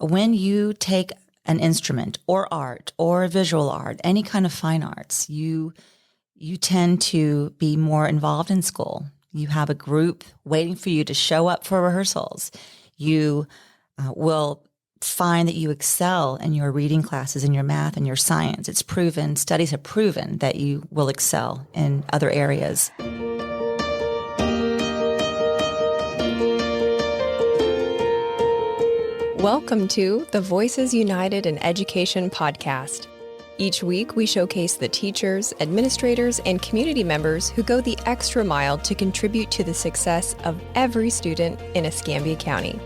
when you take an instrument or art or visual art, any kind of fine arts, you tend to be more involved in school. You have a group waiting for you to show up for rehearsals. You will find that you excel in your reading classes, in your math and your science. It's proven, studies have proven that you will excel in other areas. Welcome to the Voices United in Education podcast. Each week, we showcase the teachers, administrators, and community members who go the extra mile to contribute to the success of every student in Escambia County.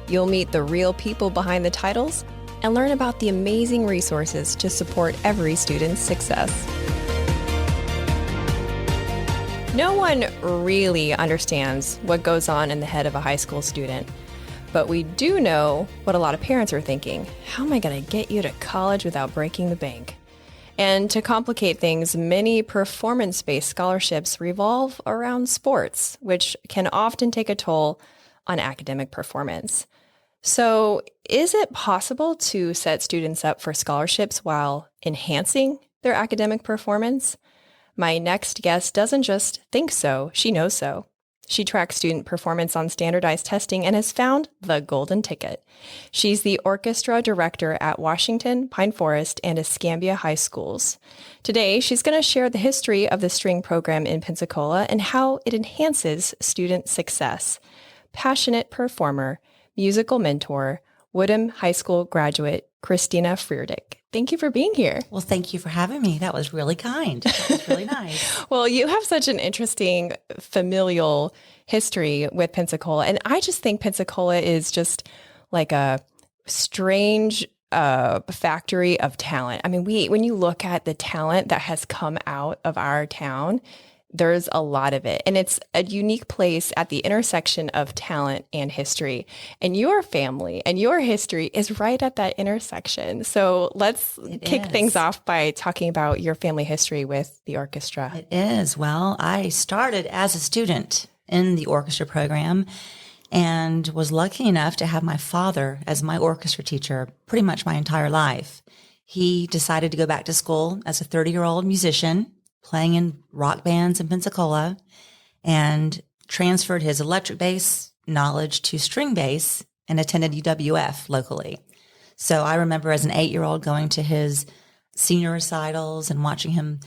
You'll meet the real people behind the titles and learn about the amazing resources to support every student's success. No one really understands what goes on in the head of a high school student. But we do know what a lot of parents are thinking. How am I going to get you to college without breaking the bank? And to complicate things, many performance-based scholarships revolve around sports, which can often take a toll on academic performance. So is it possible to set students up for scholarships while enhancing their academic performance? My next guest doesn't just think so, she knows so. She tracks student performance on standardized testing and has found the golden ticket. She's the orchestra director at Washington, Pine Forest, and Escambia High Schools. Today, she's going to share the history of the string program in Pensacola and how it enhances student success. Passionate performer, musical mentor, Woodham High School graduate, Christina Frierdich. Thank you for being here. Well, thank you for having me. That was really kind. That was really nice. Well, you have such an interesting familial history with Pensacola. And I just think Pensacola is just like a strange factory of talent. I mean, when you look at the talent that has come out of our town, there's a lot of it. And it's a unique place at the intersection of talent and history. And your family and your history is right at that intersection. So let's kick things off by talking about your family history with the orchestra. It is. Well, I started as a student in the orchestra program and was lucky enough to have my father as my orchestra teacher pretty much my entire life. He decided to go back to school as a 30-year-old musician, playing in rock bands in Pensacola, and transferred his electric bass knowledge to string bass and attended UWF locally. So I remember as an 8-year-old going to his senior recitals and watching him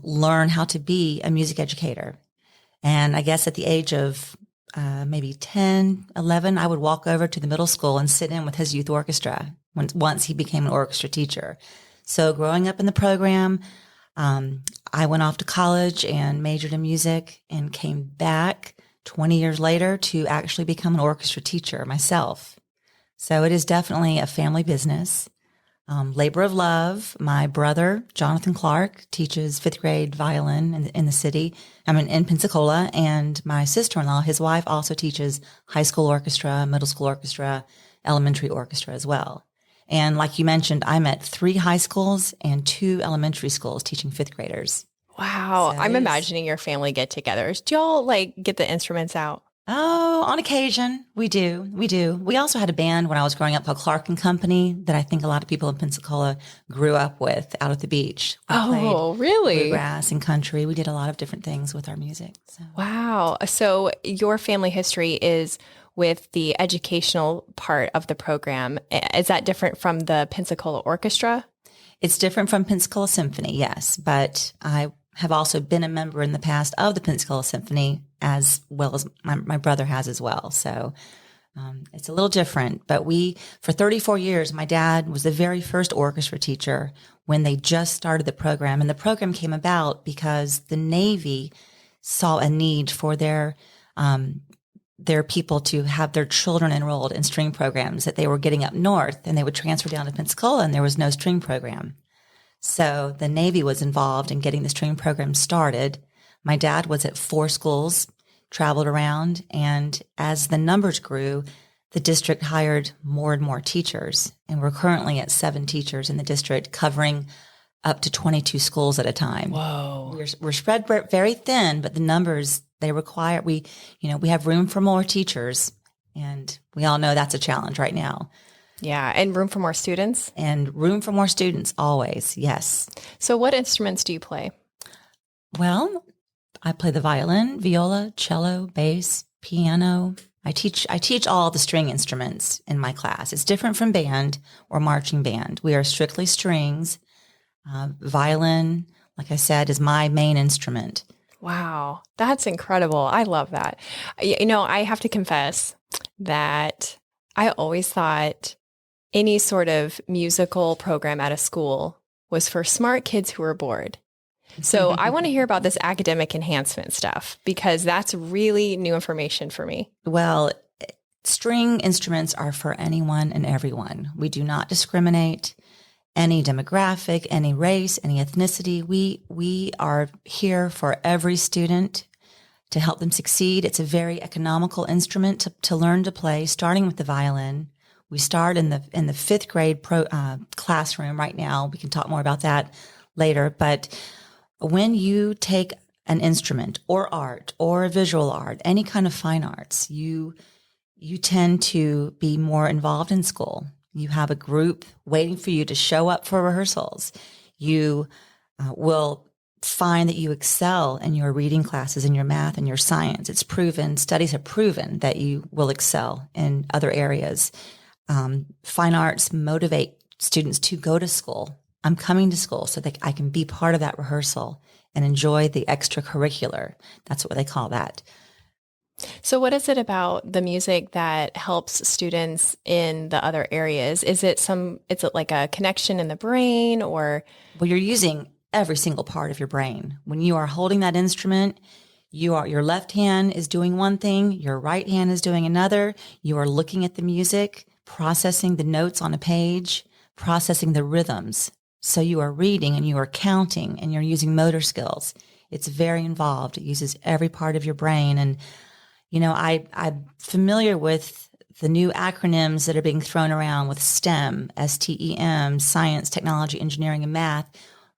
learn how to be a music educator. And I guess at the age of maybe 10, 11, I would walk over to the middle school and sit in with his youth orchestra once he became an orchestra teacher. So growing up in the program, I went off to college and majored in music and came back 20 years later to actually become an orchestra teacher myself. So it is definitely a family business. Labor of love. My brother, Jonathan Clark, teaches fifth grade violin in the city. In Pensacola. And my sister-in-law, his wife, also teaches high school orchestra, middle school orchestra, elementary orchestra as well. And like you mentioned, I'm at 3 high schools and 2 elementary schools teaching fifth graders. Wow. So I'm imagining your family get-togethers. Do y'all get the instruments out? Oh, on occasion. We do. We also had a band when I was growing up called Clark and Company that I think a lot of people in Pensacola grew up with out at the beach. We played really? Bluegrass and country. We did a lot of different things with our music. So. Wow. So your family history is with the educational part of the program. Is that different from the Pensacola Orchestra? It's different from Pensacola Symphony, yes. But I have also been a member in the past of the Pensacola Symphony as well as my brother has as well. So it's a little different. But for 34 years, my dad was the very first orchestra teacher when they just started the program. And the program came about because the Navy saw a need for their people to have their children enrolled in string programs that they were getting up north, and they would transfer down to Pensacola, and there was no string program. So the Navy was involved in getting the string program started. My dad was at 4 schools, traveled around, and as the numbers grew, the district hired more and more teachers, and we're currently at 7 teachers in the district covering up to 22 schools at a time. Whoa. We're spread very thin, but the numbers they require, we have room for more teachers, and we all know that's a challenge right now. Yeah. And room for more students. And room for more students always. Yes. So what instruments do you play? Well, I play the violin, viola, cello, bass, piano. I teach all the string instruments in my class. It's different from band or marching band. We are strictly strings. Violin, like I said, is my main instrument. Wow, that's incredible. I love that. I have to confess that I always thought any sort of musical program at a school was for smart kids who were bored. So I want to hear about this academic enhancement stuff because that's really new information for me. Well, string instruments are for anyone and everyone. We do not discriminate any demographic, any race, any ethnicity. We are here for every student to help them succeed. It's a very economical instrument to learn to play, starting with the violin. We start in the fifth grade classroom right now. We can talk more about that later. But when you take an instrument or art or visual art, any kind of fine arts, you tend to be more involved in school. You have a group waiting for you to show up for rehearsals. You will find that you excel in your reading classes, in your math and your science. It's proven, studies have proven that you will excel in other areas. Fine arts motivate students to go to school. I'm coming to school so that I can be part of that rehearsal and enjoy the extracurricular. That's what they call that. So what is it about the music that helps students in the other areas? Is it like a connection in the brain or? Well, you're using every single part of your brain. When you are holding that instrument, your left hand is doing one thing, your right hand is doing another. You are looking at the music, processing the notes on a page, processing the rhythms. So you are reading and you are counting and you're using motor skills. It's very involved. It uses every part of your brain. And, I'm familiar with the new acronyms that are being thrown around with STEM, STEM, science, technology, engineering, and math.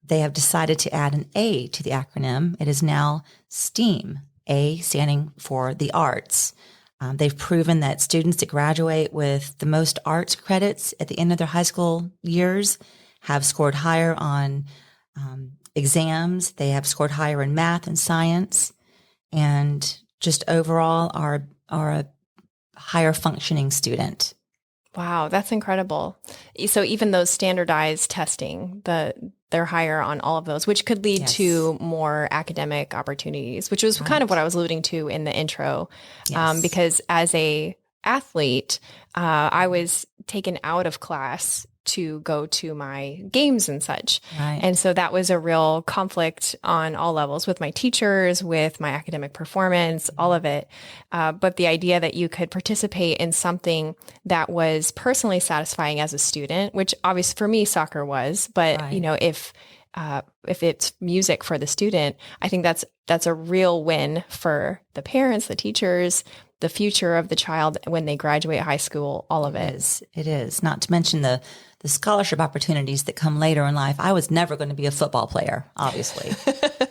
They have decided to add an A to the acronym. It is now STEAM, A standing for the arts. They've proven that students that graduate with the most arts credits at the end of their high school years have scored higher on exams. They have scored higher in math and science, and just overall are a higher functioning student. Wow, that's incredible. So even those standardized testing, they're higher on all of those, which could lead to more academic opportunities, which was kind of what I was alluding to in the intro. Because as a athlete, I was taken out of class to go to my games and such. Right. And so that was a real conflict on all levels with my teachers, with my academic performance, all of it. But the idea that you could participate in something that was personally satisfying as a student, which obviously for me, soccer was, but if it's music for the student, I think that's a real win for the parents, the teachers, the future of the child when they graduate high school, all of it. It is. Not to mention the scholarship opportunities that come later in life. I was never going to be a football player, obviously.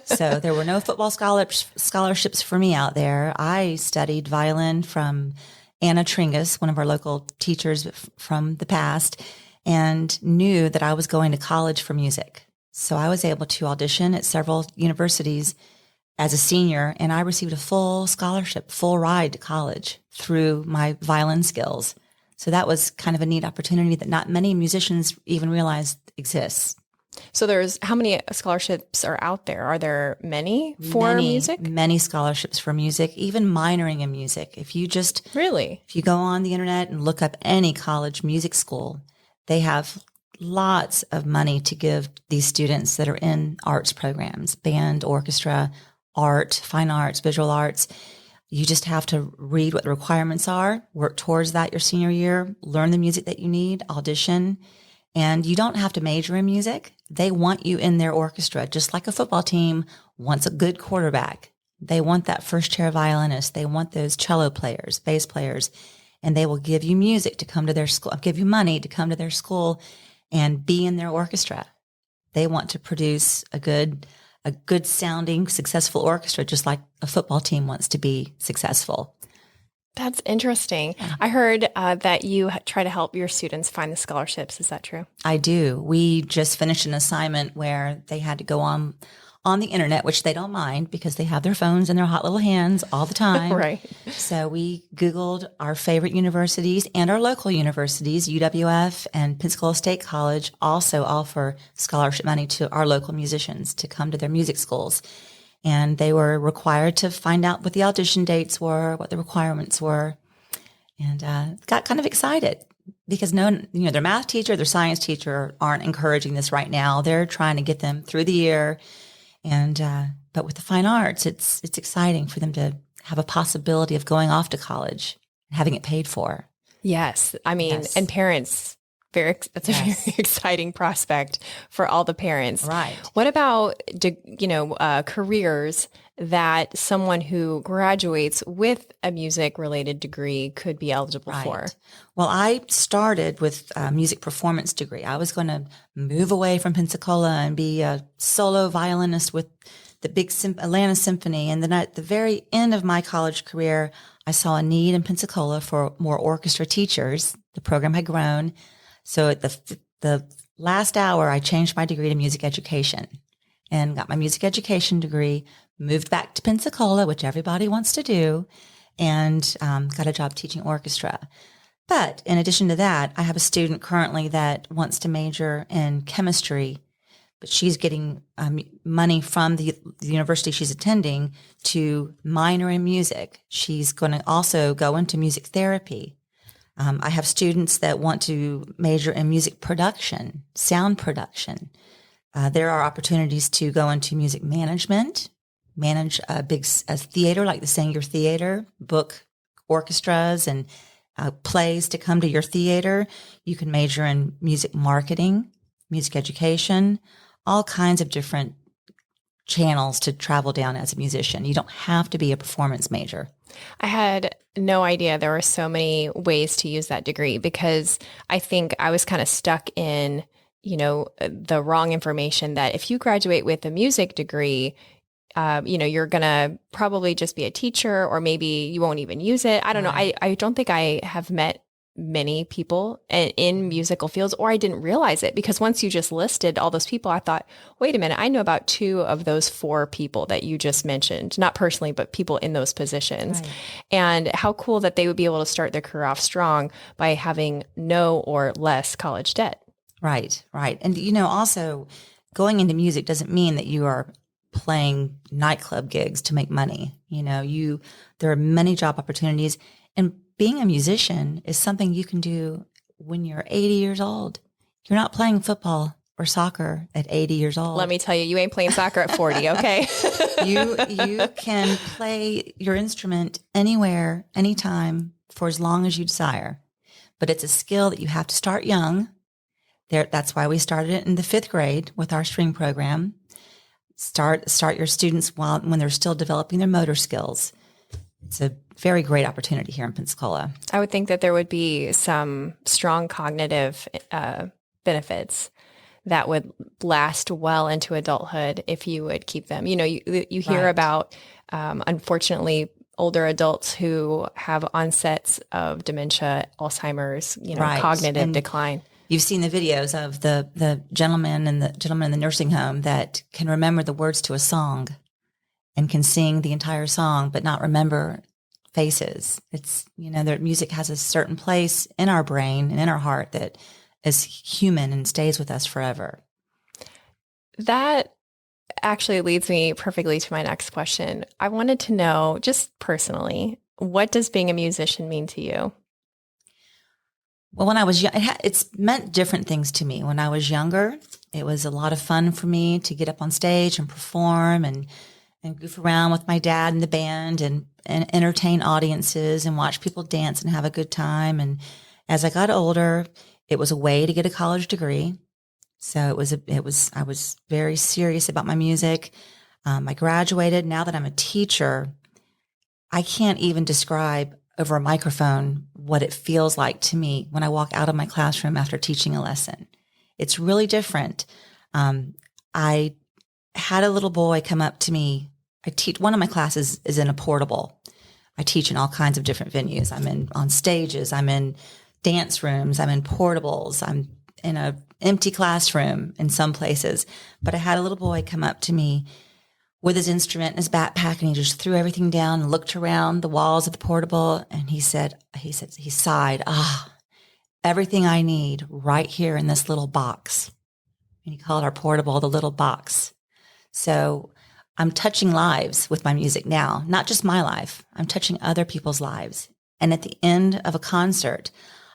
So there were no football scholarships for me out there. I studied violin from Anna Tringus, one of our local teachers from the past, and knew that I was going to college for music. So I was able to audition at several universities as a senior, and I received a full scholarship, full ride to college through my violin skills. So that was kind of a neat opportunity that not many musicians even realize exists. So how many scholarships are out there? Are there many for music? Many scholarships for music, even minoring in music. If you go on the internet and look up any college music school, they have lots of money to give these students that are in arts programs, band, orchestra, art, fine arts, visual arts. You just have to read what the requirements are, work towards that your senior year, learn the music that you need, audition, and you don't have to major in music. They want you in their orchestra, just like a football team wants a good quarterback. They want that first chair violinist. They want those cello players, bass players, and they will give you music to come to their school, give you money to come to their school and be in their orchestra. They want to produce a good sounding, successful orchestra, just like a football team wants to be successful. That's interesting. I heard that you try to help your students find the scholarships. Is that true? I do. We just finished an assignment where they had to go on the internet, which they don't mind because they have their phones in their hot little hands all the time. Right. So we Googled our favorite universities and our local universities, UWF and Pensacola State College, also offer scholarship money to our local musicians to come to their music schools. And they were required to find out what the audition dates were, what the requirements were, and got kind of excited because their math teacher, their science teacher aren't encouraging this right now. They're trying to get them through the year, and but with the fine arts, it's exciting for them to have a possibility of going off to college and having it paid for. Yes, I mean, Yes. and parents. That's a Yes. very exciting prospect for all the parents. Right. What about, careers that someone who graduates with a music-related degree could be eligible for? Well, I started with a music performance degree. I was going to move away from Pensacola and be a solo violinist with the big Atlanta Symphony. And then at the very end of my college career, I saw a need in Pensacola for more orchestra teachers. The program had grown. So at the last hour, I changed my degree to music education and got my music education degree, moved back to Pensacola, which everybody wants to do, and got a job teaching orchestra. But in addition to that, I have a student currently that wants to major in chemistry, but she's getting money from the university she's attending to minor in music. She's going to also go into music therapy. I have students that want to major in music production, sound production. There are opportunities to go into music management, manage a theater like the Sanger Theater, book orchestras and plays to come to your theater. You can major in music marketing, music education, all kinds of different channels to travel down as a musician. You don't have to be a performance major. I had no idea there were so many ways to use that degree because I think I was kind of stuck in, the wrong information that if you graduate with a music degree, you're going to probably just be a teacher or maybe you won't even use it. I don't know. I don't think I have met many people in musical fields, or I didn't realize it because once you just listed all those people, I thought, wait a minute, I know about 2 of those 4 people that you just mentioned, not personally, but people in those positions. Right. And how cool that they would be able to start their career off strong by having no or less college debt. Right. And, also going into music doesn't mean that you are playing nightclub gigs to make money. There are many job opportunities, and being a musician is something you can do when you're 80 years old. You're not playing football or soccer at 80 years old. Let me tell you, you ain't playing soccer at 40, okay? You can play your instrument anywhere, anytime, for as long as you desire. But it's a skill that you have to start young. That's why we started it in the 5th grade with our string program. Start your students when they're still developing their motor skills. It's a very great opportunity here in Pensacola. I would think that there would be some strong cognitive benefits that would last well into adulthood if you would keep them. You hear about, unfortunately, older adults who have onsets of dementia, Alzheimer's, cognitive decline. You've seen the videos of the gentleman in the nursing home that can remember the words to a song and can sing the entire song, but not remember faces. It's, their music has a certain place in our brain and in our heart that is human and stays with us forever. That actually leads me perfectly to my next question. I wanted to know, just personally, what does being a musician mean to you? Well, when I was young, it's meant different things to me. When I was younger, it was a lot of fun for me to get up on stage and perform and goof around with my dad in the band and entertain audiences and watch people dance and have a good time. And as I got older, it was a way to get a college degree. So I was very serious about my music. I graduated. Now that I'm a teacher, I can't even describe over a microphone what it feels like to me when I walk out of my classroom after teaching a lesson. It's really different. I had a little boy come up to me. One of my classes is in a portable. I teach in all kinds of different venues. I'm on stages. I'm in dance rooms. I'm in portables. I'm in a empty classroom in some places. But I had a little boy come up to me with his instrument in his backpack, and he just threw everything down and looked around the walls of the portable. And he sighed, everything I need right here in this little box. And he called our portable the little box. So I'm touching lives with my music now, not just my life. I'm touching other people's lives. And at the end of a concert,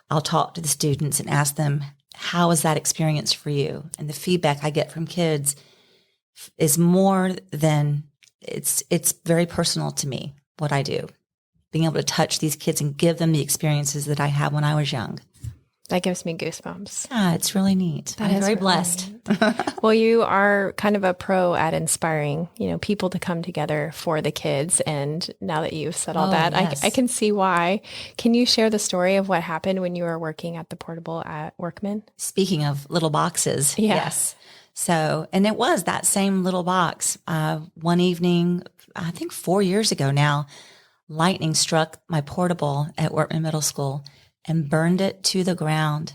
I'll talk to the students and ask them, how was that experience for you? And the feedback I get from kids is more than, it's very personal to me, what I do. Being able to touch these kids and give them the experiences that I had when I was young. That gives me goosebumps. Yeah, it's really neat. I'm very blessed. Well, you are kind of a pro at inspiring, people to come together for the kids. And now that you've said all that, yes. I can see why. Can you share the story of what happened when you were working at the portable at Workman? Speaking of little boxes, yes. So, and it was that same little box. One evening, I think 4 years ago now, lightning struck my portable at Workman Middle School and burned it to the ground.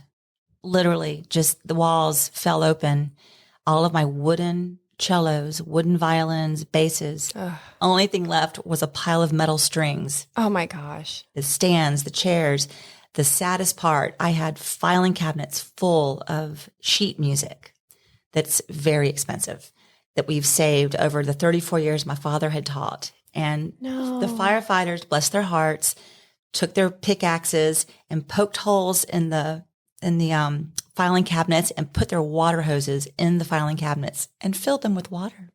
Literally, just the walls fell open. All of my wooden cellos, wooden violins, basses. Ugh. Only thing left was a pile of metal strings. Oh my gosh. The stands, the chairs. The saddest part, I had filing cabinets full of sheet music that's very expensive that we've saved over the 34 years my father had taught. And the firefighters, bless their hearts, took their pickaxes and poked holes in the filing cabinets and put their water hoses in the filing cabinets and filled them with water.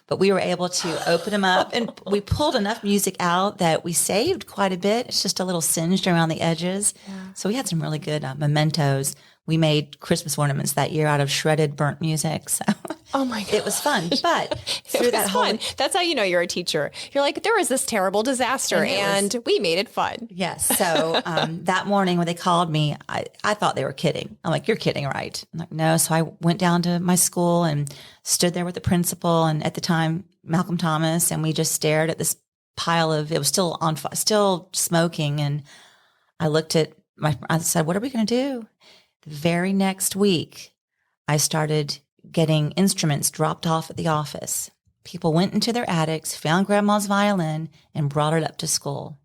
But we were able to open them up, and we pulled enough music out that we saved quite a bit. It's just a little singed around the edges. Yeah. So we had some really good mementos. We made Christmas ornaments that year out of shredded burnt music. So oh my God. It was fun. But through that whole fun. That's how you know you're a teacher. You're like, there was this terrible disaster and we made it fun. Yes. So that morning when they called me, I thought they were kidding. I'm like, you're kidding, right? I'm like, no. So I went down to my school and stood there with the principal, and at the time, Malcolm Thomas, and we just stared at this pile of, it was still on, still smoking. And I looked at I said, what are we going to do? The very next week, I started getting instruments dropped off at the office. People went into their attics, found grandma's violin, and brought it up to school.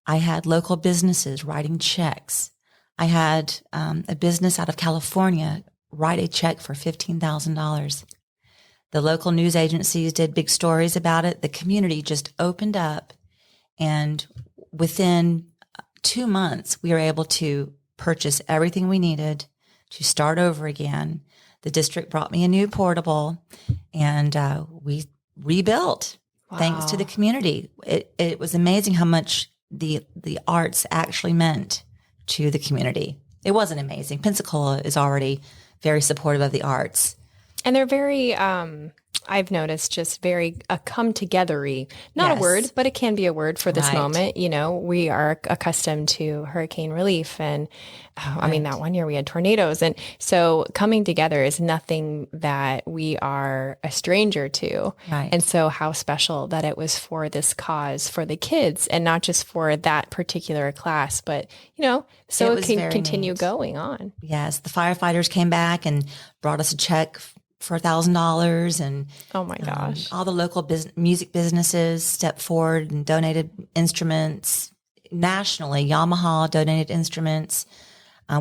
I had local businesses writing checks. I had a business out of California write a check for $15,000. The local news agencies did big stories about it. The community just opened up, and within 2 months, we were able to purchase everything we needed to start over again. The district brought me a new portable, and we rebuilt. Wow. Thanks to the community. It was amazing how much the arts actually meant to the community. It wasn't amazing. Pensacola is already very supportive of the arts. And they're very, I've noticed, just very come-together-y. Not yes. a word, but it can be a word for this right. moment. We are accustomed to hurricane relief. And, right. That one year we had tornadoes. And so coming together is nothing that we are a stranger to. Right. And so how special that it was for this cause for the kids, and not just for that particular class, but, so it can continue going on. Yes. The firefighters came back and brought us a check for $1,000, and oh my gosh, all the local music businesses stepped forward and donated instruments. Nationally, Yamaha donated instruments.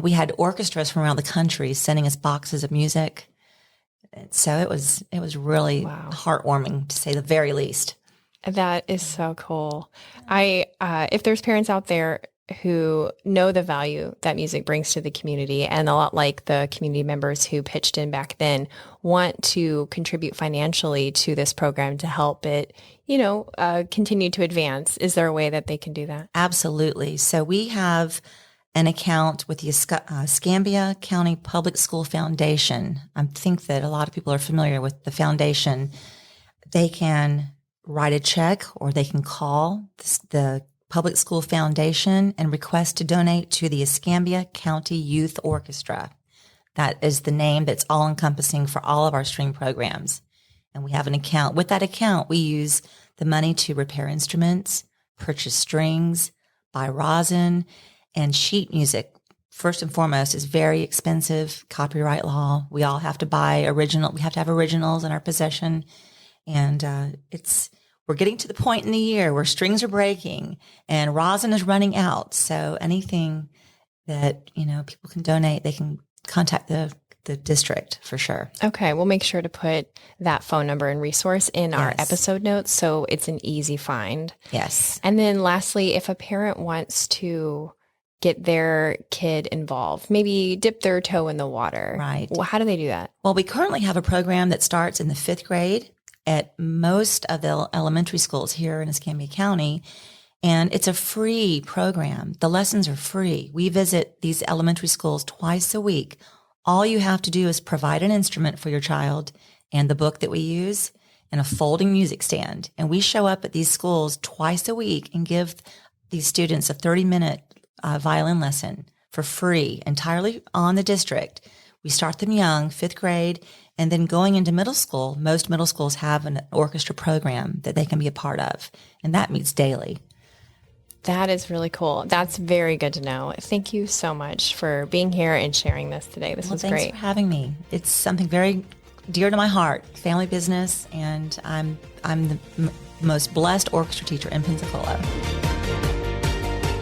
We had orchestras from around the country sending us boxes of music. So it was really wow. heartwarming, to say the very least. That is so cool. If there's parents out there who know the value that music brings to the community, and a lot like the community members who pitched in back then, want to contribute financially to this program to help it, continue to advance, is there a way that they can do that? Absolutely. So we have an account with the Escambia County Public School Foundation. I think that a lot of people are familiar with the foundation. They can write a check, or they can call the Public School Foundation and request to donate to the Escambia County Youth Orchestra. That is the name that's all-encompassing for all of our string programs. And we have an account. With that account, we use the money to repair instruments, purchase strings, buy rosin, and sheet music. First and foremost is very expensive, copyright law. We all have to buy we have to have originals in our possession. And we're getting to the point in the year where strings are breaking and rosin is running out. So anything that, people can donate, they can contact the district for sure. Okay, we'll make sure to put that phone number and resource in our episode notes so it's an easy find. Yes. And then lastly, if a parent wants to get their kid involved, maybe dip their toe in the water. Right. Well, how do they do that? Well, we currently have a program that starts in the 5th grade at most of the elementary schools here in Escambia County. And it's a free program. The lessons are free. We visit these elementary schools twice a week. All you have to do is provide an instrument for your child and the book that we use and a folding music stand. And we show up at these schools twice a week and give these students a 30-minute violin lesson for free, entirely on the district. We start them young, 5th grade, and then going into middle school, most middle schools have an orchestra program that they can be a part of, and that meets daily. That is really cool. That's very good to know. Thank you so much for being here and sharing this today. This was great. Thanks for having me. It's something very dear to my heart, family business, and I'm the most blessed orchestra teacher in Pensacola.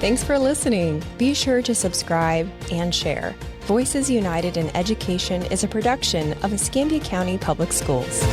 Thanks for listening. Be sure to subscribe and share. Voices United in Education is a production of Escambia County Public Schools.